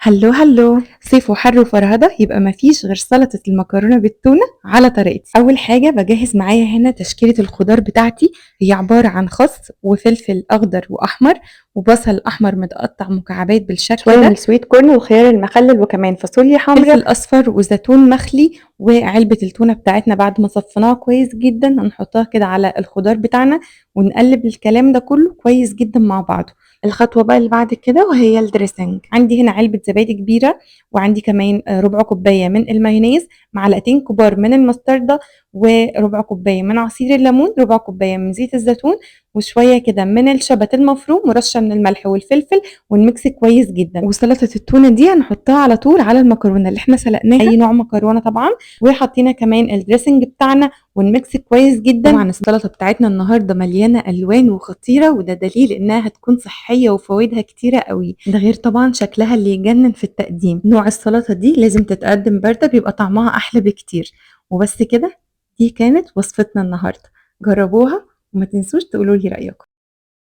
هلو هلو، صيف وحر وفرهدة يبقى مفيش غير سلطة المكرونة بالتونة على طريقتي. أول حاجة بجهز معايا هنا تشكيلة الخضار بتاعتي. هي عبارة عن خس وفلفل أخضر وأحمر وبصل أحمر متقطع مكعبات بالشكل شوية من ده، السويت كورن والخيار المخلل وكمان فاصوليا حمرا. فلفل أصفر وزيتون مخلي، وعلبة التونة بتاعتنا بعد ما صفيناها كويس جدا هنحطها كده على الخضار بتاعنا ونقلب الكلام ده كله كويس جدا مع بعضه. الخطوة بقى اللي بعد كده وهي الدريسنج. عندي هنا علبة زبادي كبيرة، وعندي كمان ربع كوباية من المايونيز، معلقتين كبار من المستردة، وربع كوباية من عصير الليمون، ربع كوباية من زيت الزيتون، وشوية كده من الشبت المفروم، ورشة من الملح والفلفل، ونميكس كويس جدا. وسلطة التونة دي هنحطها على طول على المكرونة اللي احنا سلقناها، اي نوع مكرونة طبعا، وحطينا كمان الدريسنج بتاعنا ونميكس كويس جدا. طبعا السلطة بتاعتنا النهاردة مليانة ألوان وخطيرة، وده دليل إنها هتكون صحية وفوائدها كتيرة قوي، ده غير طبعا شكلها اللي يجنن في التقديم. نوع السلطة دي لازم تتقدم باردة، بيبقى طعمها أحلى بكتير. وبس كده، دي كانت وصفتنا النهاردة. جربوها وما تنسوش تقولوا لي رأيكم.